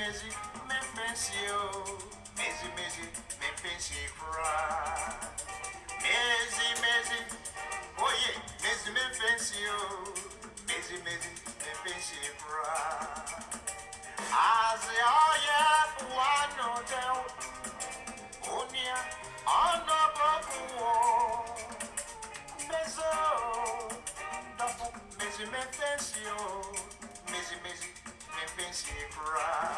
mezi, me fancy oh. Mezi, me fancy cry. Mezi, oh yeah, mezi, me fancy oh. Mezi, me fancy cry. I say, oh yeah, one no doubt. Onia, on the book, mezo, dapo, me fancy oh. Mezi, me fancy cry.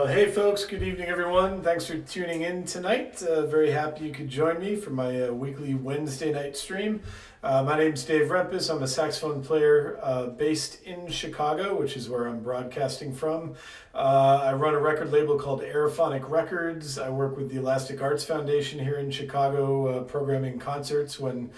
Hey folks, good evening everyone. Thanks for tuning in tonight. Very happy you could join me for my weekly Wednesday night stream. My name's Dave Rempis. I'm a saxophone player based in Chicago, which is where I'm broadcasting from. I run a record label called Aerophonic Records. I work with the Elastic Arts Foundation here in Chicago, programming concerts when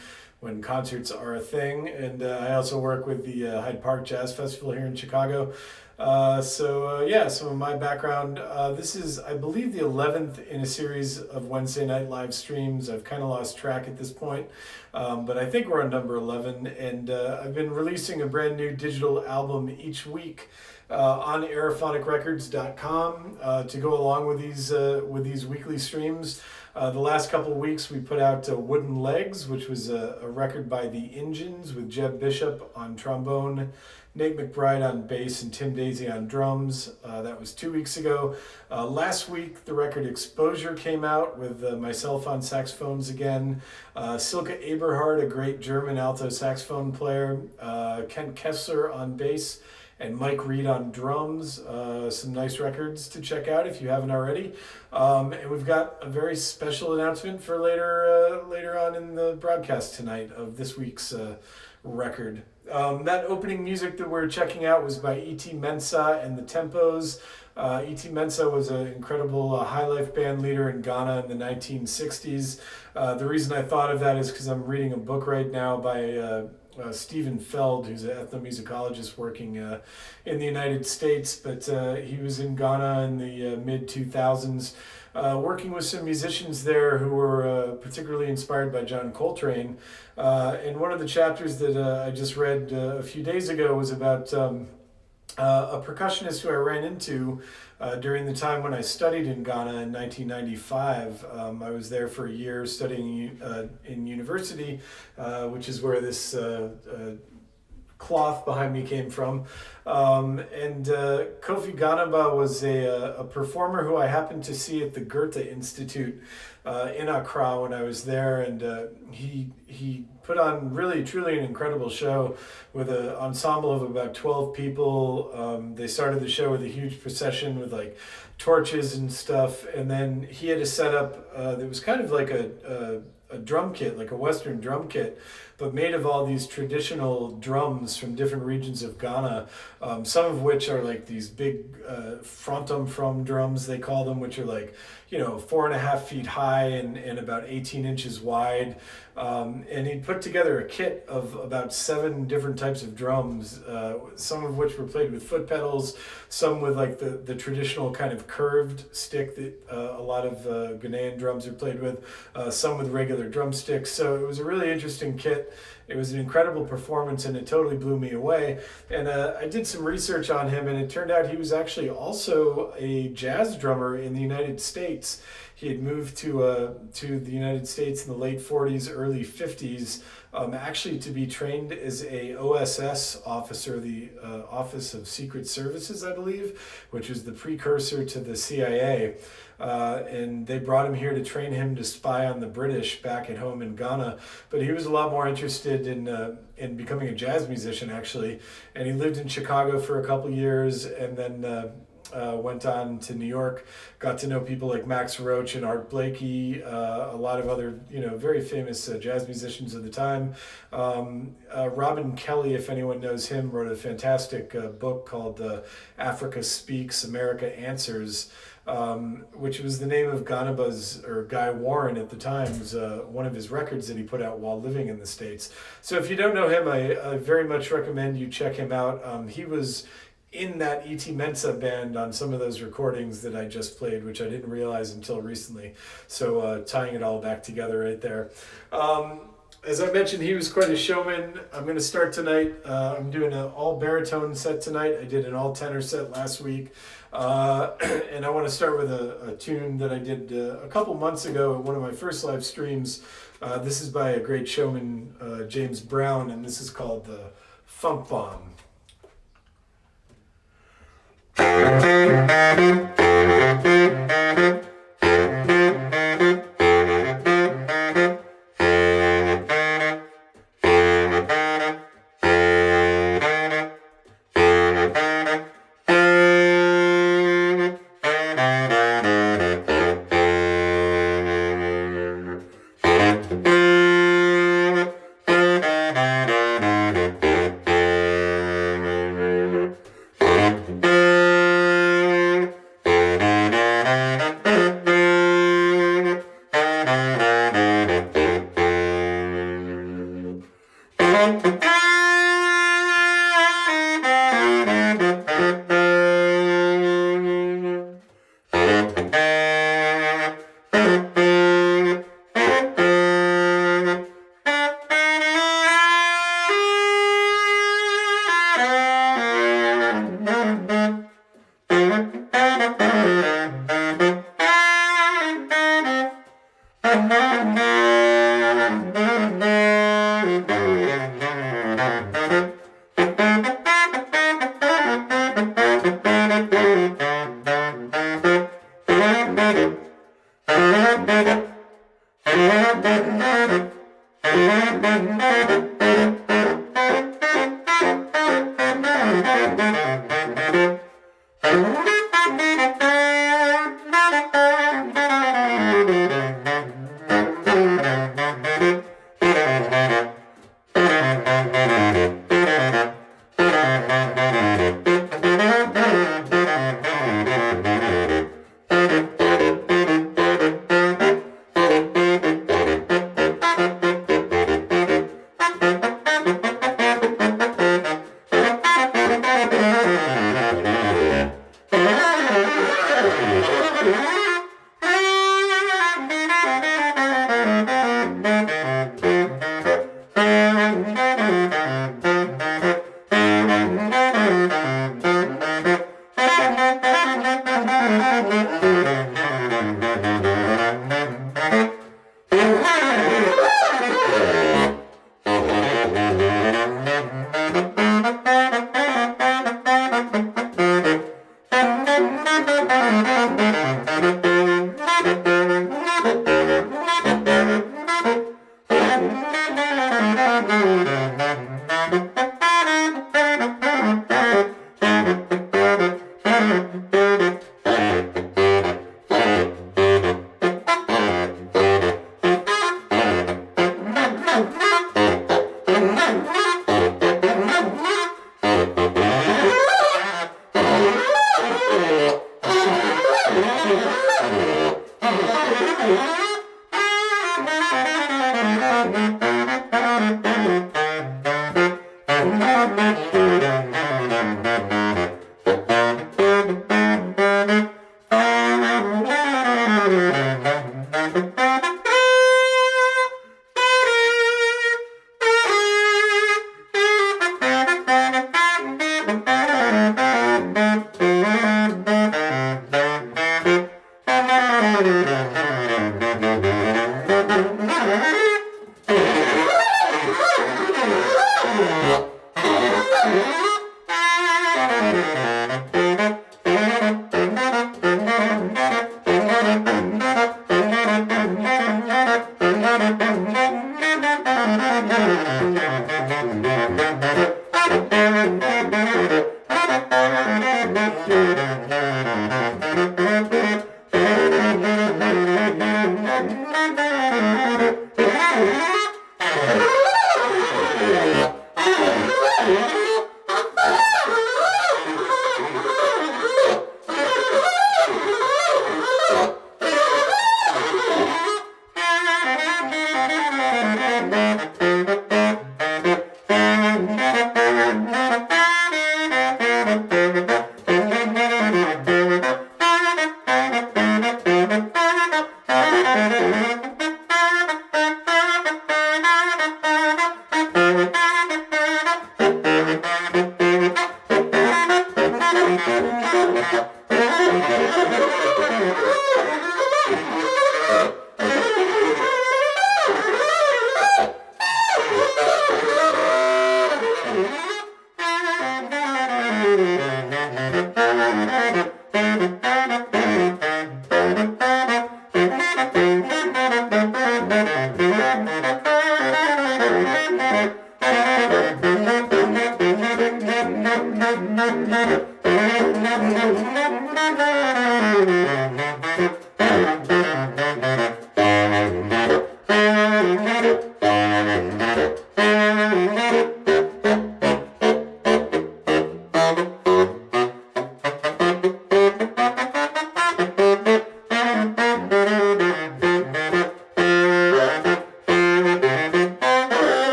concerts are a thing. And I also work with the Hyde Park Jazz Festival here in Chicago. Some of my background, this is, I believe, the 11th in a series of Wednesday night live streams. I've kind of lost track at this point, but I think we're on number 11, and I've been releasing a brand new digital album each week on aerophonicrecords.com to go along with these weekly streams. The last couple of weeks we put out Wooden Legs, which was a record by The Engines with Jeb Bishop on trombone, Nate McBride on bass, and Tim Daisy on drums. That was 2 weeks ago. Last week the record Exposure came out with myself on saxophones again, Silke Eberhard, a great German alto saxophone player, Ken Kessler on bass, and Mike Reed on drums. Some nice records to check out if you haven't already. And we've got a very special announcement for later on in the broadcast tonight of this week's record. That opening music that we're checking out was by E.T. Mensah and the Tempos. E.T. Mensah was an incredible high life band leader in Ghana in the 1960s. The reason I thought of that is because I'm reading a book right now by Stephen Feld, who's an ethnomusicologist working in the United States, but he was in Ghana in the mid-2000s, working with some musicians there who were particularly inspired by John Coltrane. And one of the chapters that I just read a few days ago was about a percussionist who I ran into during the time when I studied in Ghana in 1995. I was there for a year studying in university, which is where this cloth behind me came from. Kofi Ganaba was a performer who I happened to see at the Goethe Institute in Accra when I was there, and he put on really truly an incredible show with an ensemble of about 12 people. They started the show with a huge procession with like torches and stuff, and then he had a setup that was kind of like a drum kit, like a Western drum kit, but made of all these traditional drums from different regions of Ghana, some of which are like these big frontum drums, they call them, which are like, 4.5 feet high and about 18 inches wide. And he put together a kit of about 7 different types of drums, some of which were played with foot pedals, some with like the traditional kind of curved stick that a lot of Ghanaian drums are played with, some with regular drumsticks. So it was a really interesting kit. It was an incredible performance and it totally blew me away. And I did some research on him, and it turned out he was actually also a jazz drummer in the United States. He had moved to the United States in the late 40s, early 50s, actually to be trained as a OSS officer, the Office of Secret Services, I believe, which was the precursor to the CIA. And they brought him here to train him to spy on the British back at home in Ghana. But he was a lot more interested in becoming a jazz musician, actually. And he lived in Chicago for a couple years, and then went on to New York, got to know people like Max Roach and Art Blakey, a lot of other, very famous jazz musicians of the time. Robin Kelly, if anyone knows him, wrote a fantastic book called Africa Speaks, America Answers, which was the name of Guy Warren at the time. Was one of his records that he put out while living in the States. So if you don't know him, I very much recommend you check him out. He was in that E.T. Mensa band on some of those recordings that I just played, which I didn't realize until recently. So tying it all back together right there. As I mentioned, he was quite a showman. I'm going to start tonight. I'm doing an all baritone set tonight. I did an all tenor set last week. And I want to start with a tune that I did a couple months ago at one of my first live streams. This is by a great showman, James Brown, and this is called the Funk Bomb.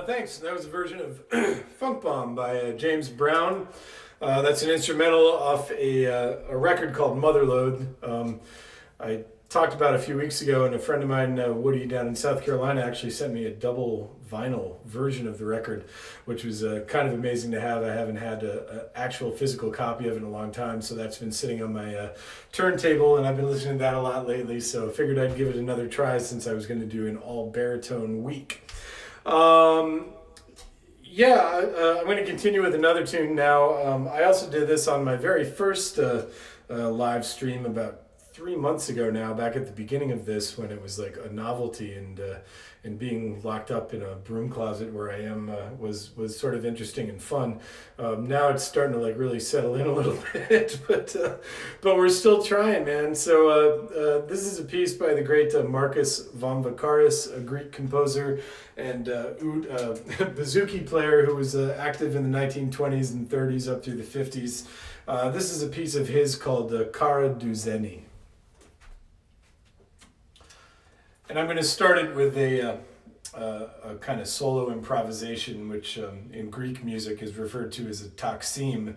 Thanks. That was a version of Funk Bomb by James Brown. That's an instrumental off a record called Motherlode. I talked about a few weeks ago, and a friend of mine, Woody, down in South Carolina, actually sent me a double vinyl version of the record, which was kind of amazing to have. I haven't had an actual physical copy of it in a long time, so that's been sitting on my turntable, and I've been listening to that a lot lately, so I figured I'd give it another try since I was going to do an all-baritone week. I'm going to continue with another tune now. I also did this on my very first live stream about 3 months ago now, back at the beginning of this, when it was like a novelty, and being locked up in a broom closet where I am was sort of interesting and fun. Now it's starting to like really settle in a little bit, but we're still trying, man. So this is a piece by the great Marcus Vamvakaris, a Greek composer and bouzouki player who was active in the 1920s and 30s up through the 50s. This is a piece of his called Kara Duzeni. And I'm going to start it with a kind of solo improvisation, which in Greek music is referred to as a taksim,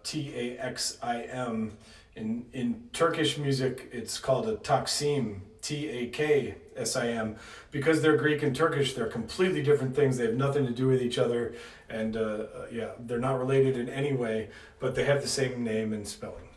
T-A-X-I-M. In Turkish music, it's called a taksim, T-A-K-S-I-M. Because they're Greek and Turkish, they're completely different things. They have nothing to do with each other, and they're not related in any way, but they have the same name and spelling.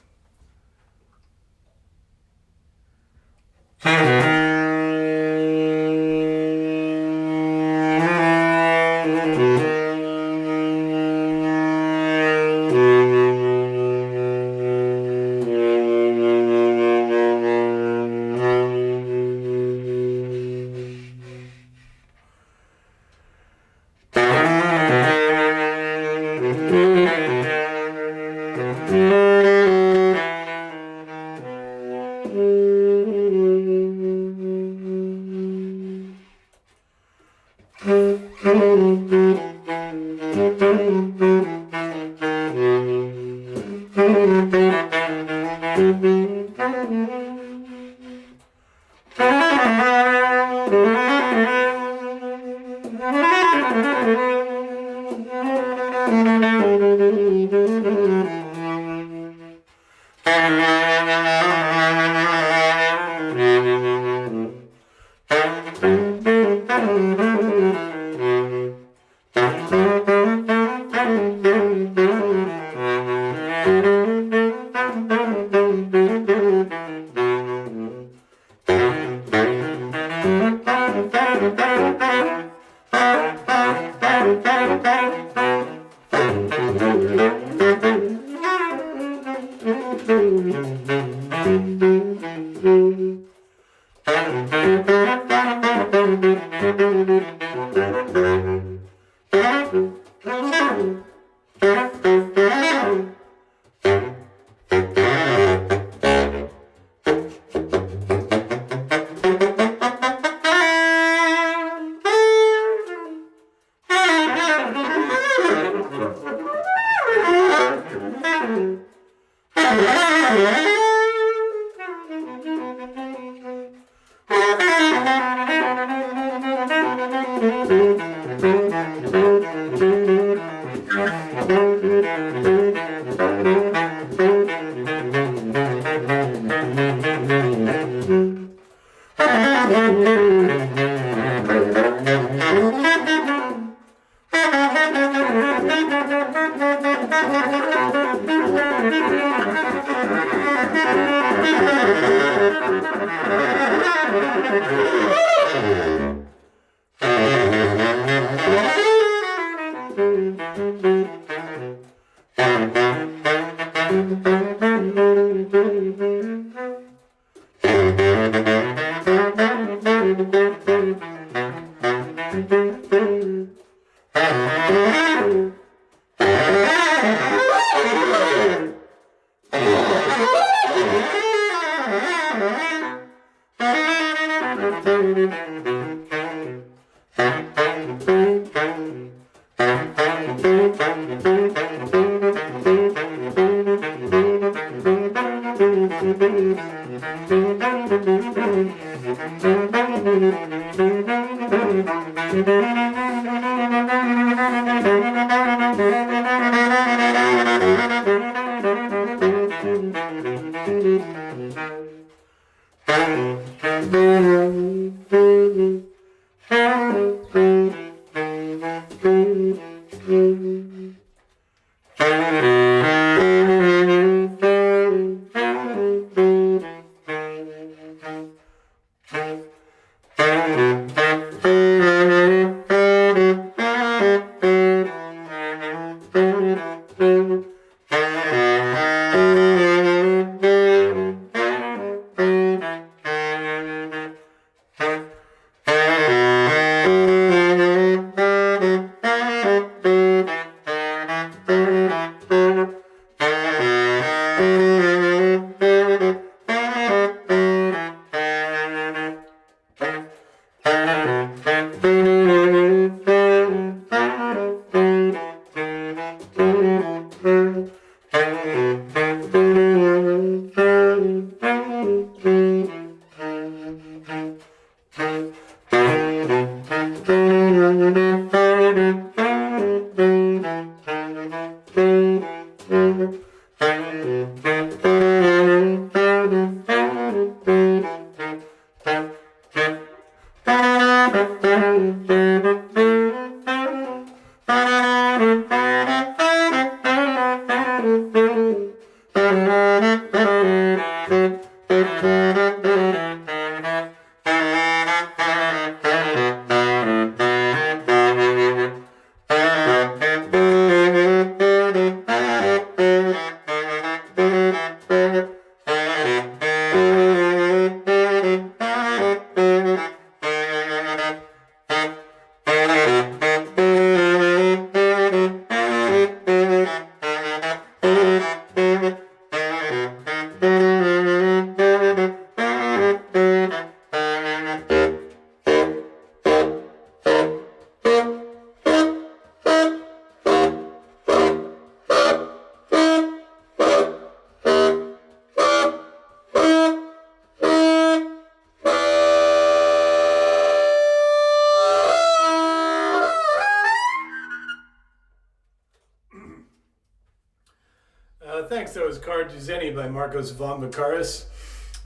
Thanks. That was Card Zeni by Marcos von Bakaris.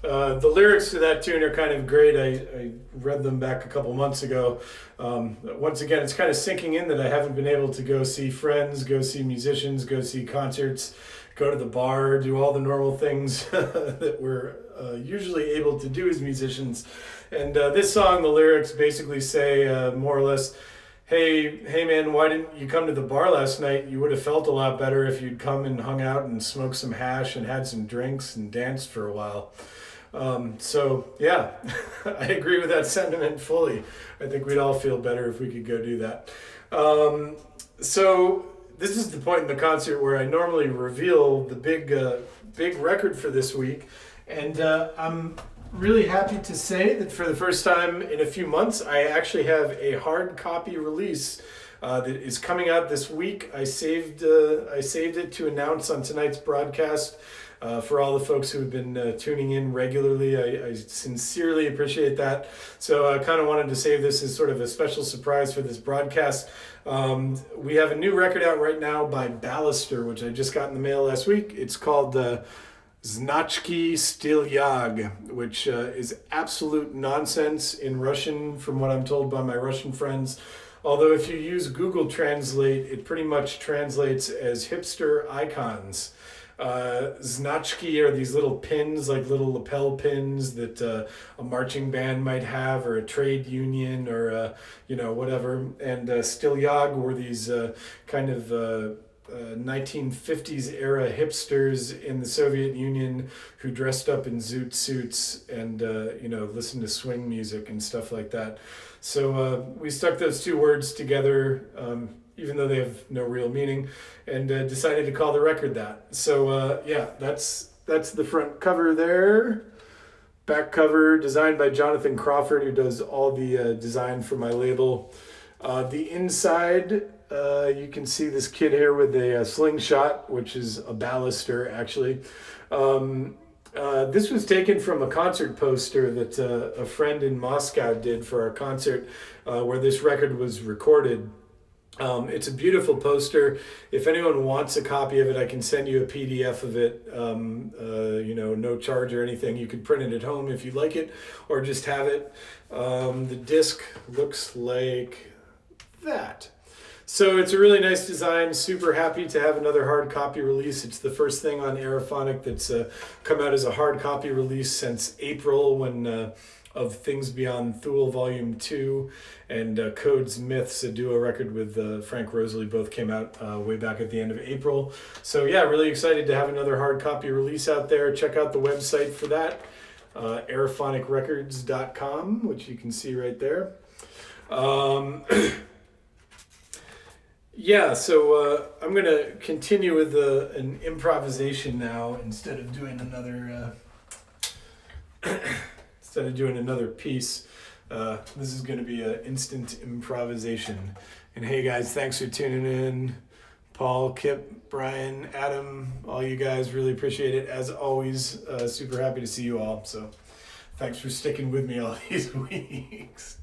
The lyrics to that tune are kind of great. I read them back a couple months ago. Once again, it's kind of sinking in that I haven't been able to go see friends, go see musicians, go see concerts, go to the bar, do all the normal things that we're usually able to do as musicians. And this song, the lyrics basically say more or less, hey man, why didn't you come to the bar last night? You would have felt a lot better if you'd come and hung out and smoked some hash and had some drinks and danced for a while. So yeah, I agree with that sentiment fully. I think we'd all feel better if we could go do that. So this is the point in the concert where I normally reveal the big record for this week. And I'm really happy to say that for the first time in a few months, I actually have a hard copy release that is coming out this week. I saved it to announce on tonight's broadcast. For all the folks who have been tuning in regularly, I sincerely appreciate that. So I kind of wanted to save this as sort of a special surprise for this broadcast. We have a new record out right now by Ballister, which I just got in the mail last week. It's called Znachki Stilyag, which is absolute nonsense in Russian, from what I'm told by my Russian friends. Although if you use Google Translate, it pretty much translates as hipster icons. Znachki are these little pins, like little lapel pins that a marching band might have, or a trade union, or whatever. And Stilyag were these kind of 1950s era hipsters in the Soviet Union who dressed up in zoot suits and listened to swing music and stuff like that. So we stuck those two words together, even though they have no real meaning, and decided to call the record that. So that's the front cover there. Back cover designed by Jonathan Crawford, who does all the design for my label. The inside, you can see this kid here with a slingshot, which is a Ballister, actually. This was taken from a concert poster that a friend in Moscow did for our concert where this record was recorded. It's a beautiful poster. If anyone wants a copy of it, I can send you a PDF of it, no charge or anything. You could print it at home if you like it, or just have it. The disc looks like that. So it's a really nice design. Super happy to have another hard copy release. It's the first thing on Aerophonic that's come out as a hard copy release since April, when of Things Beyond Thule Volume 2 and Codes Myths, a duo record with Frank Rosalie, both came out way back at the end of April. So yeah, really excited to have another hard copy release out there. Check out the website for that, aerophonicrecords.com, which you can see right there. Yeah, so I'm going to continue with an improvisation now instead of doing another piece. This is going to be an instant improvisation. And hey guys, thanks for tuning in. Paul, Kip, Brian, Adam, all you guys, really appreciate it. As always, super happy to see you all. So thanks for sticking with me all these weeks.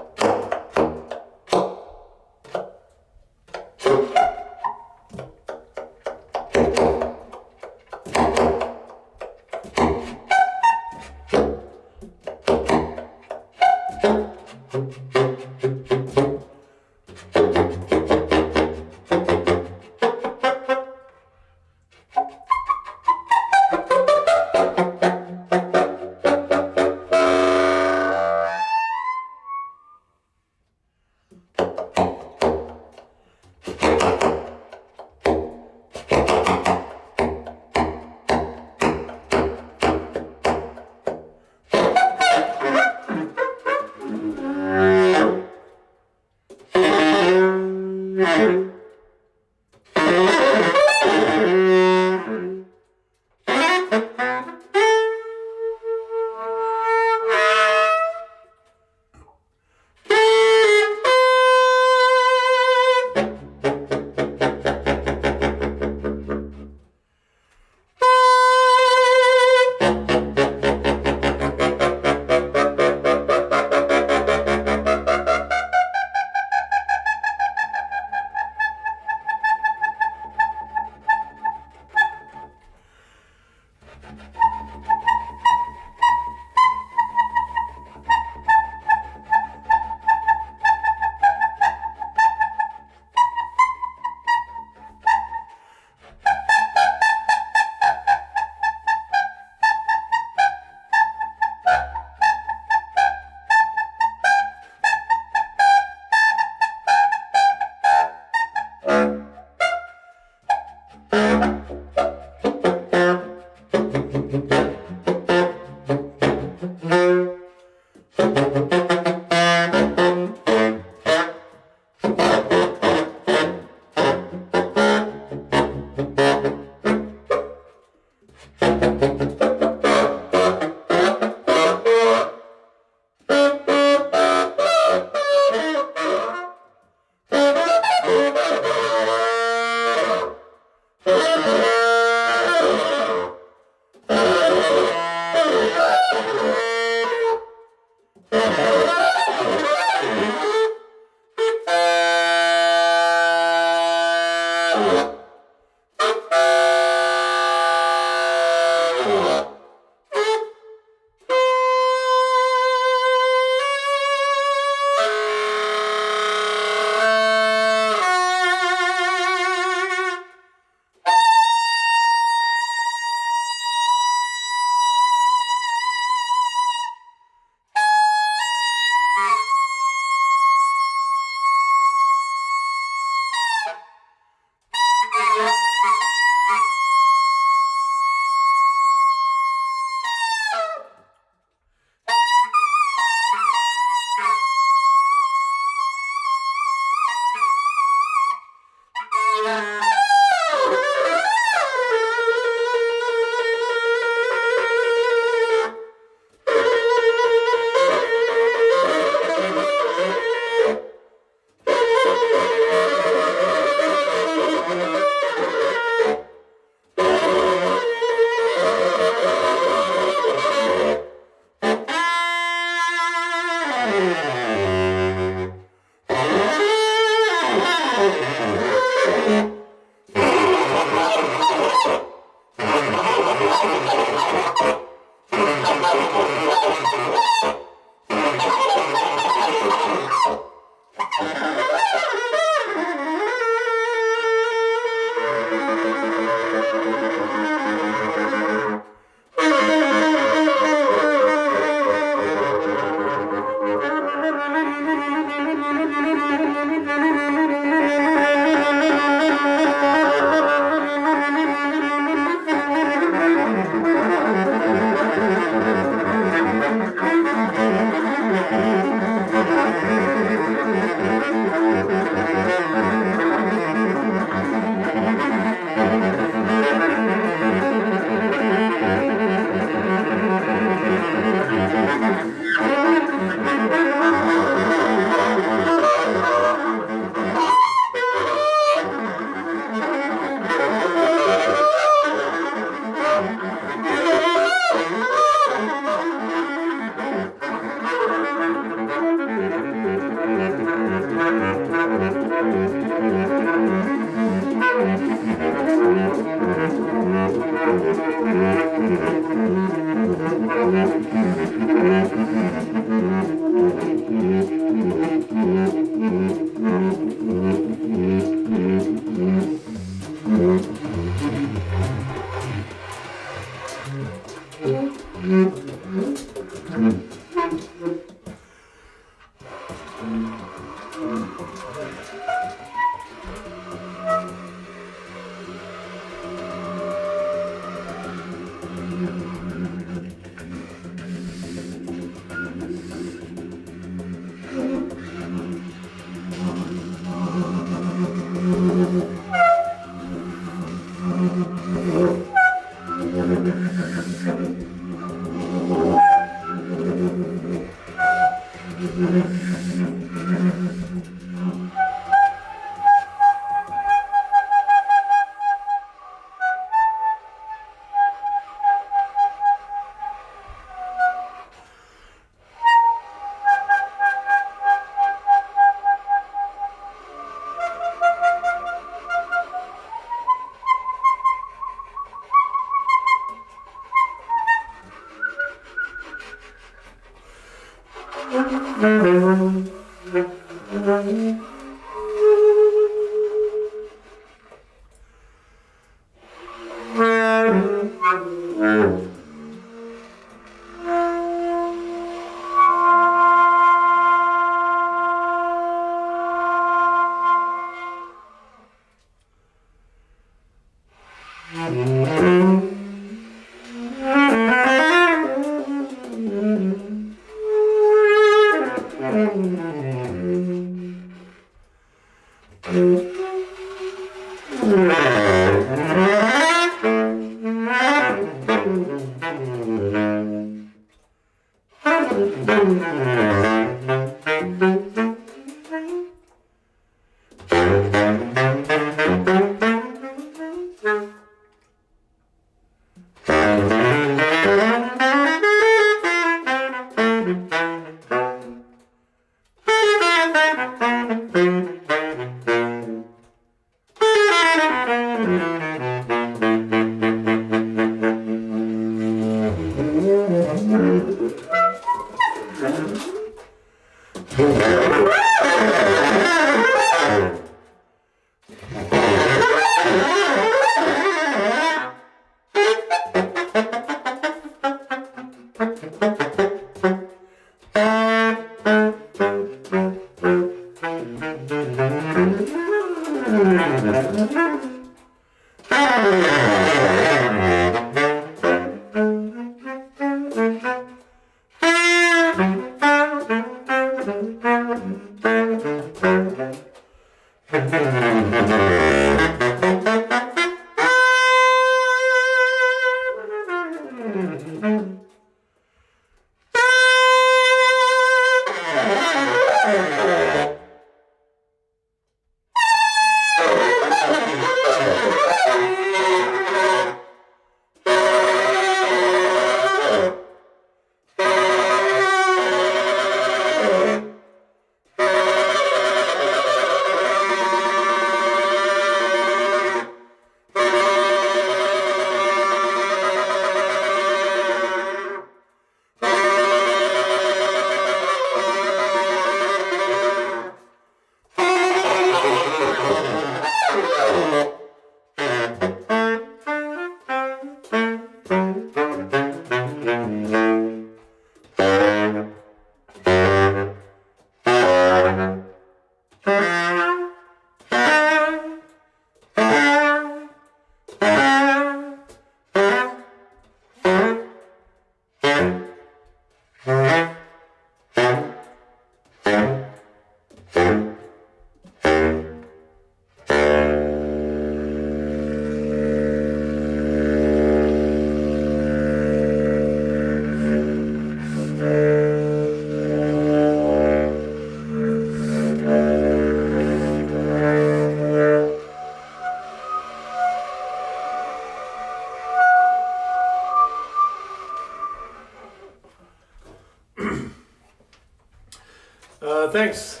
Thanks.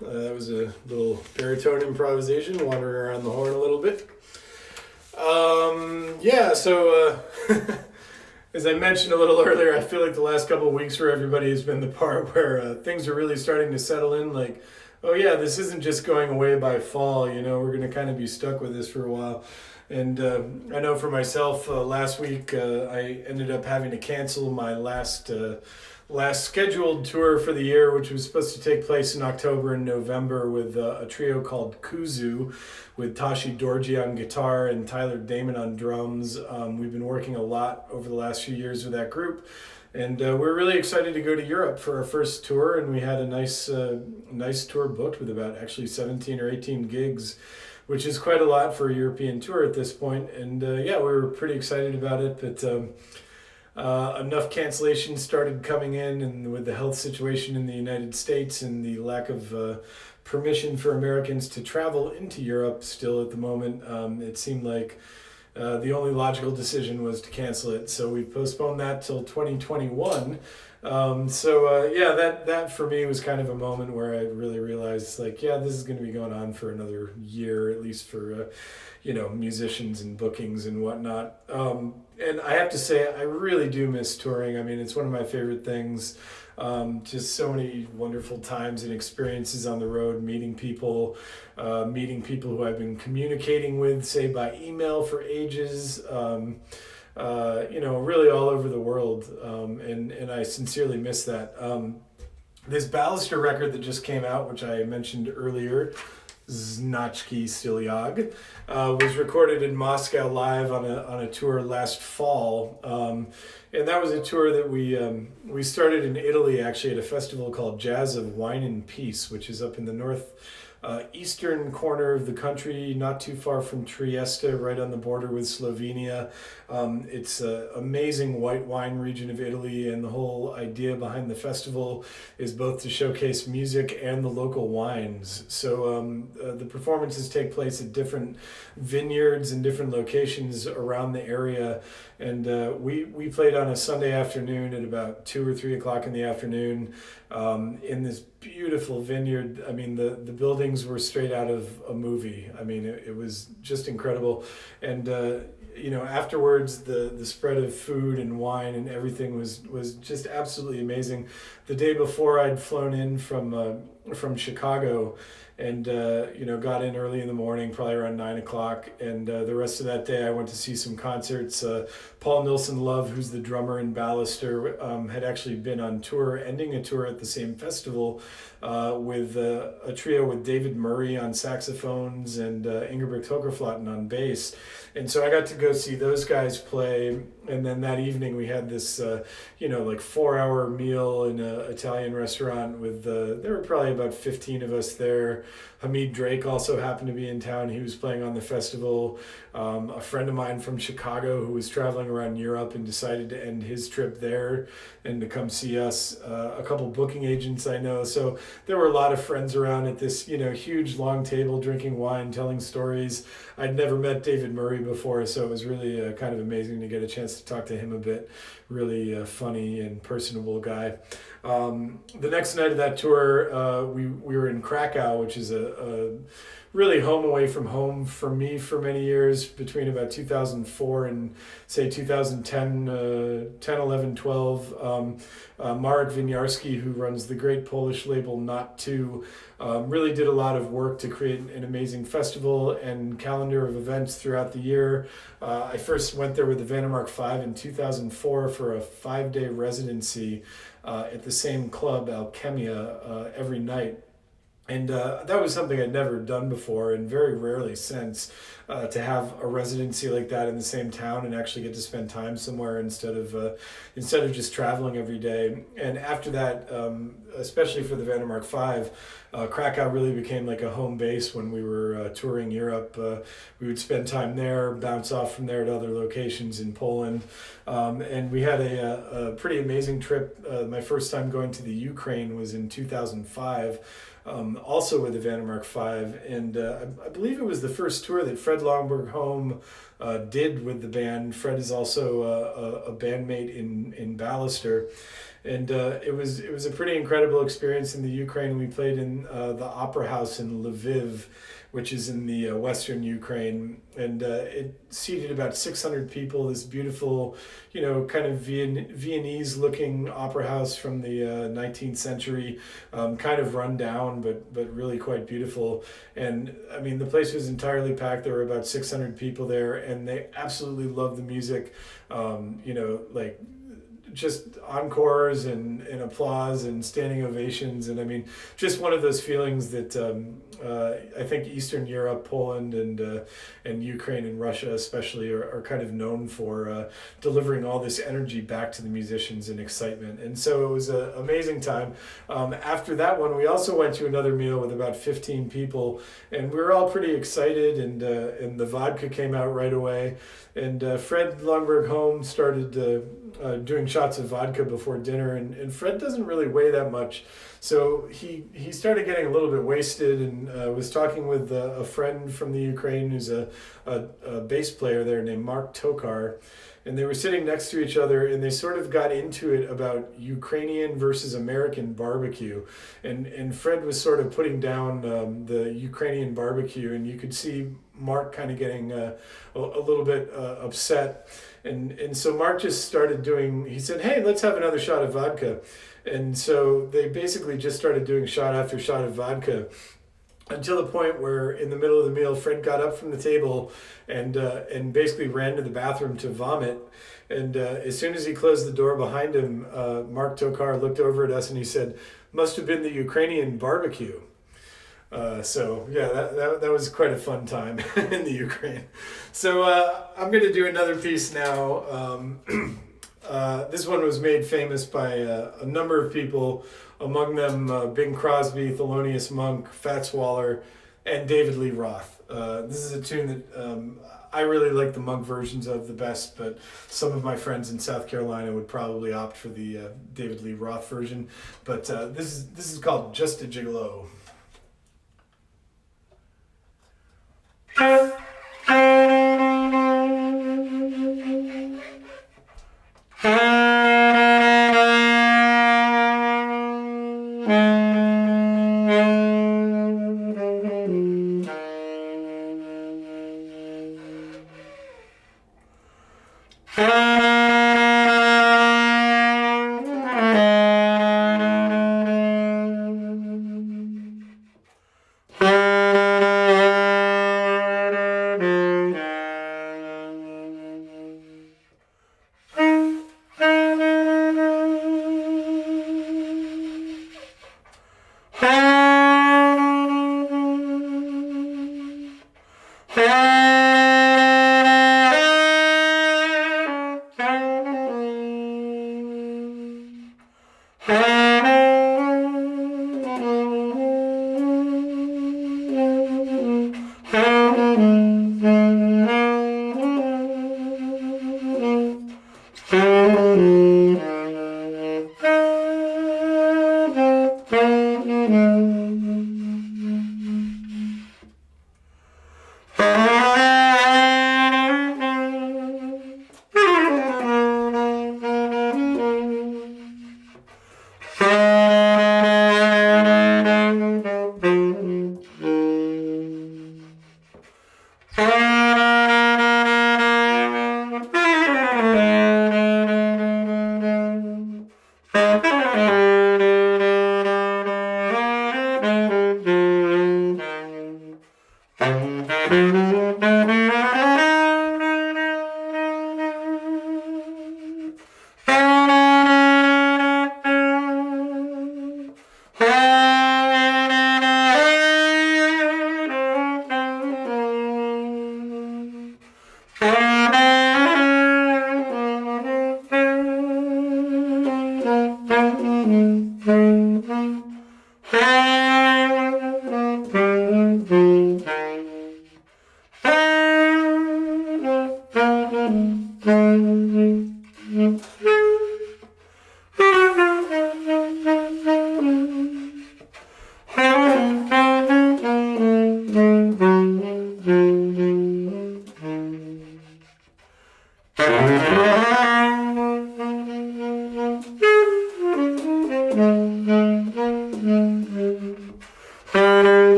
That was a little baritone improvisation, wandering around the horn a little bit. So as I mentioned a little earlier, I feel like the last couple of weeks for everybody has been the part where things are really starting to settle in. Like, oh yeah, this isn't just going away by fall. You know, we're going to kind of be stuck with this for a while. And I know for myself, last week I ended up having to cancel my last scheduled tour for the year, which was supposed to take place in October and November with a trio called Kuzu, with Tashi Dorji on guitar and Tyler Damon on drums. We've been working a lot over the last few years with that group, and we're really excited to go to Europe for our first tour, and we had a nice tour booked with about actually 17 or 18 gigs, which is quite a lot for a European tour at this point. And we were pretty excited about it, but enough cancellations started coming in, and with the health situation in the United States and the lack of permission for Americans to travel into Europe still at the moment, it seemed like the only logical decision was to cancel it. So we postponed that till 2021. That for me was kind of a moment where I really realized, like, this is going to be going on for another year, at least for musicians and bookings and whatnot. And I have to say, I really do miss touring. I mean, it's one of my favorite things. Just so many wonderful times and experiences on the road, meeting people who I've been communicating with, say, by email for ages, really all over the world. And I sincerely miss that. This Ballister record that just came out, which I mentioned earlier, Znachki Stilyag, was recorded in Moscow live on a tour last fall, and that was a tour that we started in Italy, actually, at a festival called Jazz of Wine and Peace, which is up in the north eastern corner of the country, not too far from Trieste, right on the border with Slovenia. It's an amazing white wine region of Italy, and the whole idea behind the festival is both to showcase music and the local wines. So the performances take place at different vineyards and different locations around the area. And we played on a Sunday afternoon at about 2 or 3 o'clock in the afternoon in this beautiful vineyard. I mean, the buildings were straight out of a movie. I mean, it was just incredible. And afterwards, the spread of food and wine and everything was just absolutely amazing. The day before, I'd flown in from Chicago, and got in early in the morning, probably around 9 o'clock. And the rest of that day, I went to see some concerts. Paal Nilssen-Love, who's the drummer in Ballister, had actually been on tour, ending a tour at the same festival with a trio with David Murray on saxophones and Ingeborg Hogerflatten on bass. And so I got to go see those guys play. And then that evening we had this, 4-hour meal in an Italian restaurant with, there were probably about 15 of us there. Hamid Drake also happened to be in town. He was playing on the festival. A friend of mine from Chicago who was traveling around Europe and decided to end his trip there and to come see us. A couple booking agents I know. So there were a lot of friends around at this, huge long table drinking wine, telling stories. I'd never met David Murray before, so it was really kind of amazing to get a chance to talk to him a bit. Really funny and personable guy. The next night of that tour, we were in Krakow, which is a really home away from home for me for many years, between about 2004 and say 2010, 10, 11, 12. Marek Winiarski, who runs the great Polish label Not To, really did a lot of work to create an amazing festival and calendar of events throughout the year. I first went there with the Vandermark 5 in 2004 for a 5-day residency at the same club, Alchemia, every night. And that was something I'd never done before, and very rarely since, to have a residency like that in the same town and actually get to spend time somewhere instead of just traveling every day. And after that, especially for the Vandermark 5, Krakow really became like a home base when we were touring Europe. We would spend time there, bounce off from there to other locations in Poland. And we had a pretty amazing trip. My first time going to the Ukraine was in 2005. Also with the Vandermark 5, and I believe it was the first tour that Fred Lonberg-Holm did with the band. Fred is also a bandmate in Ballister, and it was a pretty incredible experience in the Ukraine. We played in the Opera House in Lviv, which is in the western Ukraine, and it seated about 600 people. This beautiful, kind of Viennese-looking opera house from the 19th century, kind of run down, but really quite beautiful. And I mean, the place was entirely packed. There were about 600 people there, and they absolutely loved the music. Just encores and applause and standing ovations. And I mean, just one of those feelings that I think Eastern Europe, Poland, and Ukraine and Russia especially are kind of known for delivering all this energy back to the musicians and excitement. And so it was an amazing time. After that one, we also went to another meal with about 15 people, and we were all pretty excited, and the vodka came out right away. And Fred Lonberg-Holm started doing shots of vodka before dinner, and Fred doesn't really weigh that much, so he started getting a little bit wasted, and was talking with a friend from the Ukraine who's a bass player there named Mark Tokar, and they were sitting next to each other, and they sort of got into it about Ukrainian versus American barbecue, and Fred was sort of putting down the Ukrainian barbecue, and you could see Mark kind of getting a little bit upset. And so Mark just started he said, hey, let's have another shot of vodka. And so they basically just started doing shot after shot of vodka, until the point where in the middle of the meal, Fred got up from the table and basically ran to the bathroom to vomit. And as soon as he closed the door behind him, Mark Tokar looked over at us and he said, must have been the Ukrainian barbecue. So yeah, that was quite a fun time in the Ukraine. So I'm going to do another piece now. This one was made famous by a number of people, among them Bing Crosby, Thelonious Monk, Fats Waller, and David Lee Roth. This is a tune that I really like the Monk versions of the best, but some of my friends in South Carolina would probably opt for the David Lee Roth version. But this is called Just a Gigolo.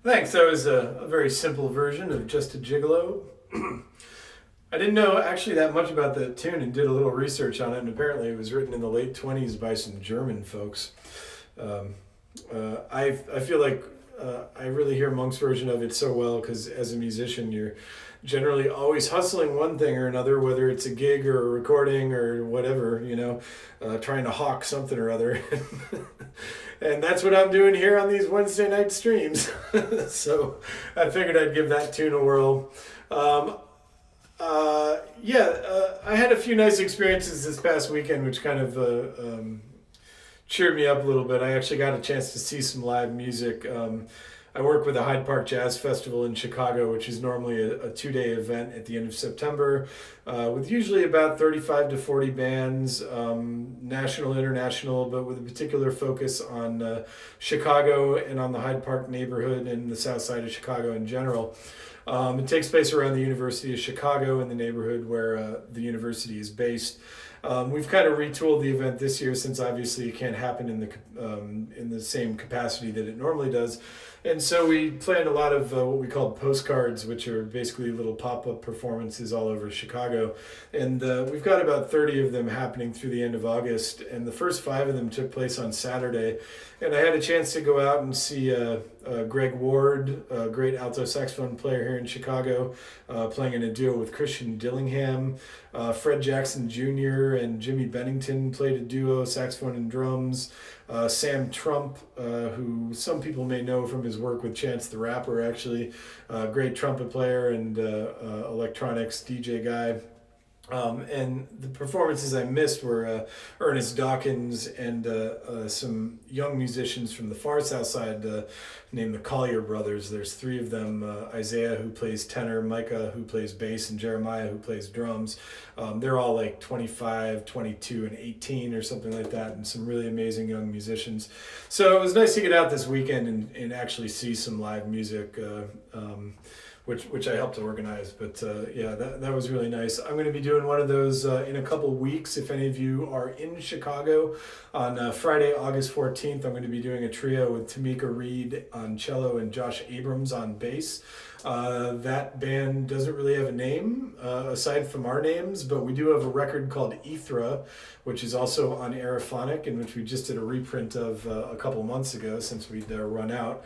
Thanks. That was a very simple version of Just a Gigolo. I didn't know actually that much about the tune and did a little research on it, and apparently it was written in the late 20s by some German folks. I feel like I really hear Monk's version of it so well because as a musician you're generally always hustling one thing or another, whether it's a gig or a recording or whatever, trying to hawk something or other. And that's what I'm doing here on these Wednesday night streams. So I figured I'd give that tune a whirl. I had a few nice experiences this past weekend, which kind of cheered me up a little bit. I actually got a chance to see some live music. I work with the Hyde Park Jazz Festival in Chicago, which is normally a 2-day event at the end of September, with usually about 35 to 40 bands, national, international, but with a particular focus on Chicago and on the Hyde Park neighborhood and the south side of Chicago in general. It takes place around the University of Chicago in the neighborhood where the university is based. We've kind of retooled the event this year since obviously it can't happen in the same capacity that it normally does. And so we planned a lot of what we call postcards, which are basically little pop-up performances all over Chicago. And we've got about 30 of them happening through the end of August. And the first 5 of them took place on Saturday. And I had a chance to go out and see Greg Ward, a great alto saxophone player here in Chicago, playing in a duo with Christian Dillingham. Fred Jackson Jr. and Jimmy Bennington played a duo, saxophone and drums. Sam Trump, who some people may know from his work with Chance the Rapper, actually, great trumpet player and electronics DJ guy. And the performances I missed were Ernest Dawkins and some young musicians from the far south side named the Collier Brothers. There's 3 of them, Isaiah, who plays tenor, Micah, who plays bass, and Jeremiah, who plays drums. They're all like 25, 22, and 18 or something like that, and some really amazing young musicians. So it was nice to get out this weekend and actually see some live music, which I helped to organize. But yeah, that was really nice. I'm going to be doing one of those in a couple weeks. If any of you are in Chicago, on Friday, August 14th, I'm going to be doing a trio with Tamika Reed on cello and Josh Abrams on bass. That band doesn't really have a name aside from our names, but we do have a record called Ethra, which is also on Aerophonic, and which we just did a reprint of a couple months ago since we'd run out.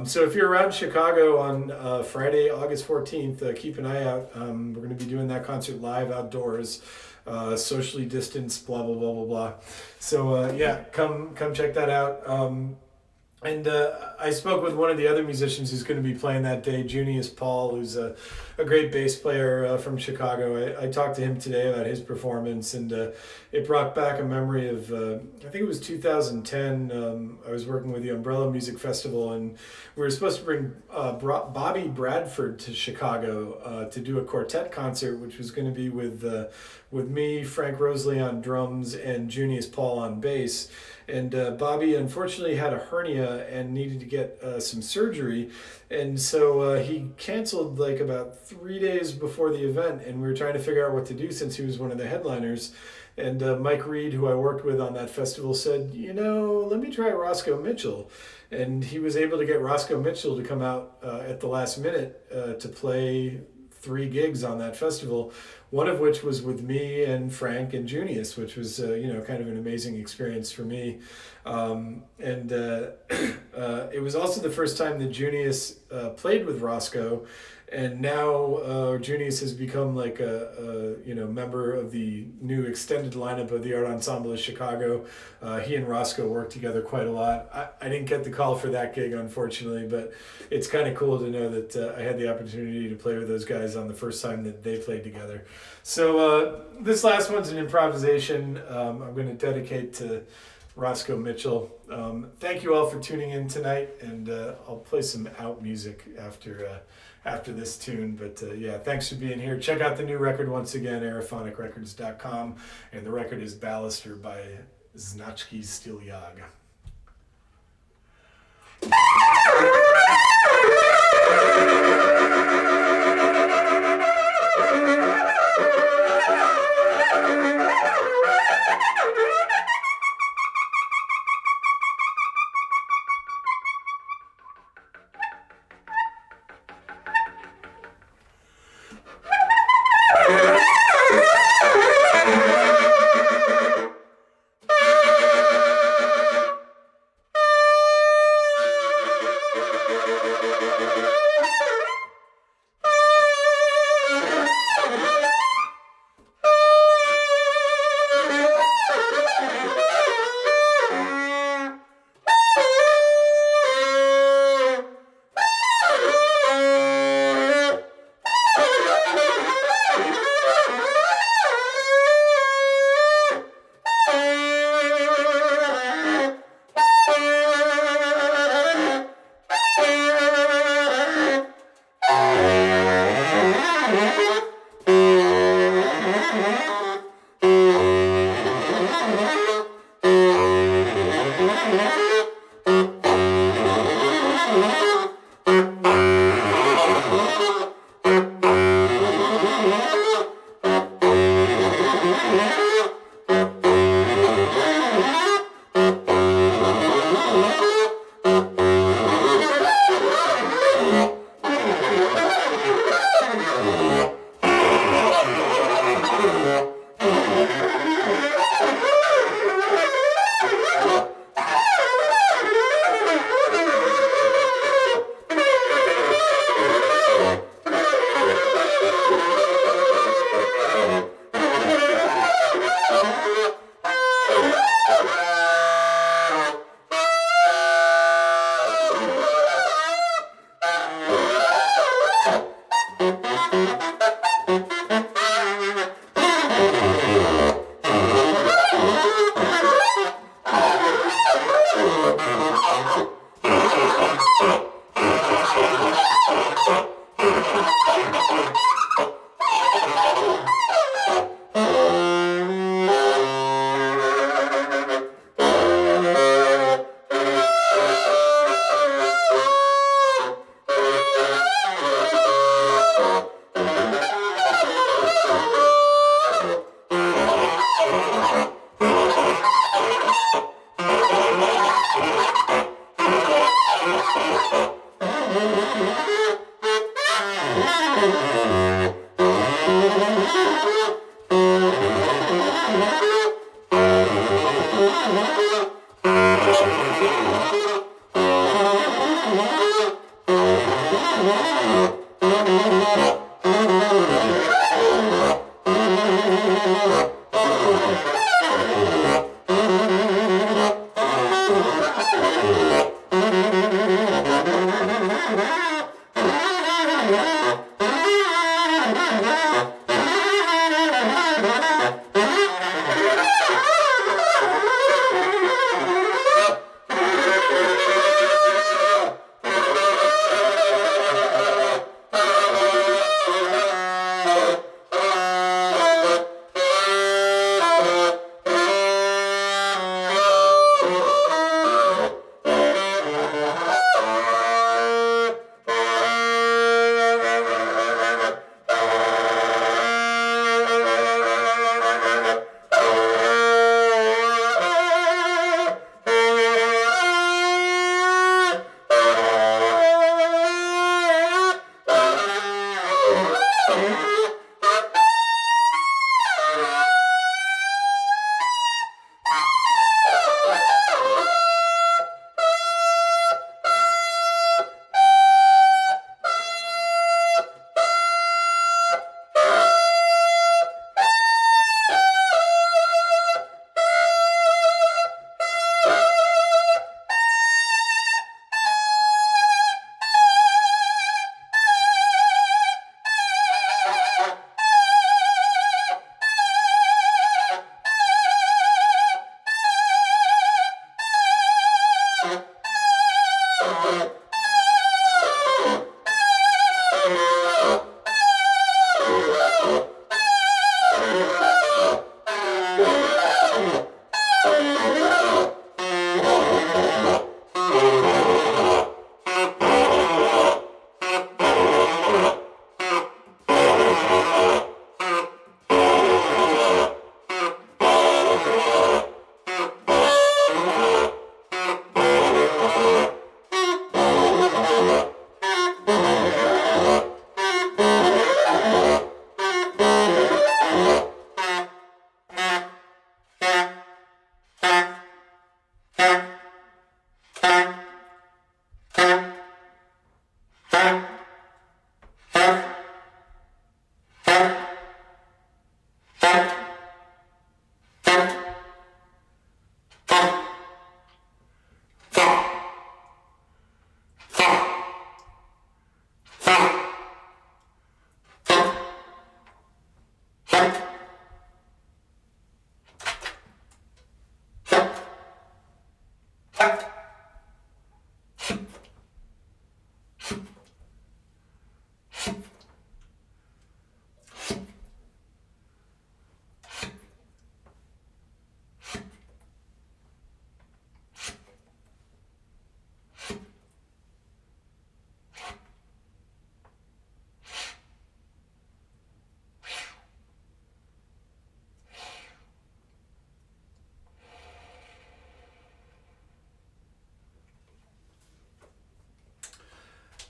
So if you're around Chicago on Friday, August 14th, keep an eye out. We're going to be doing that concert live outdoors, socially distanced, blah, blah, blah, blah, blah. So yeah, come check that out. And I spoke with one of the other musicians who's going to be playing that day, Junius Paal, who's a great bass player from Chicago. I talked to him today about his performance, and it brought back a memory of, I think it was 2010. I was working with the Umbrella Music Festival, and we were supposed to bring Bobby Bradford to Chicago to do a quartet concert, which was going to be with me, Frank Rosalie on drums, and Junius Paal on bass. And Bobby unfortunately had a hernia and needed to get some surgery. And so he canceled like about 3 days before the event, and we were trying to figure out what to do since he was one of the headliners. And Mike Reed, who I worked with on that festival, said, let me try Roscoe Mitchell. And he was able to get Roscoe Mitchell to come out at the last minute to play 3 gigs on that festival, one of which was with me and Frank and Junius, which was kind of an amazing experience for me. It was also the first time that Junius played with Roscoe, and now Junius has become like a member of the new extended lineup of the Art Ensemble of Chicago. He and Roscoe work together quite a lot. I didn't get the call for that gig, unfortunately, but it's kind of cool to know that I had the opportunity to play with those guys on the first time that they played together. So this last one's an improvisation I'm going to dedicate to Roscoe Mitchell. Thank you all for tuning in tonight, and I'll play some out music after this tune. But yeah, thanks for being here. Check out the new record once again, aerophonicrecords.com, and the record is Ballister by Znachki Stilyag.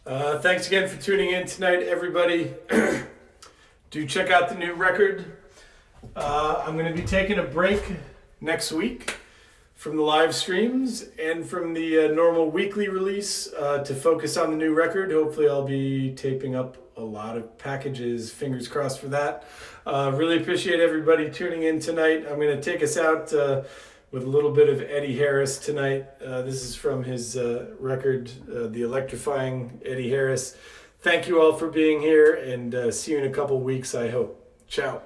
Thanks again for tuning in tonight, everybody. Do check out the new record. I'm going to be taking a break next week from the live streams and from the normal weekly release to focus on the new record. Hopefully I'll be taping up a lot of packages. Fingers crossed for that. Really appreciate everybody tuning in tonight. I'm going to take us out with a little bit of Eddie Harris tonight. This is from his record, The Electrifying Eddie Harris. Thank you all for being here, and see you in a couple weeks, I hope. Ciao.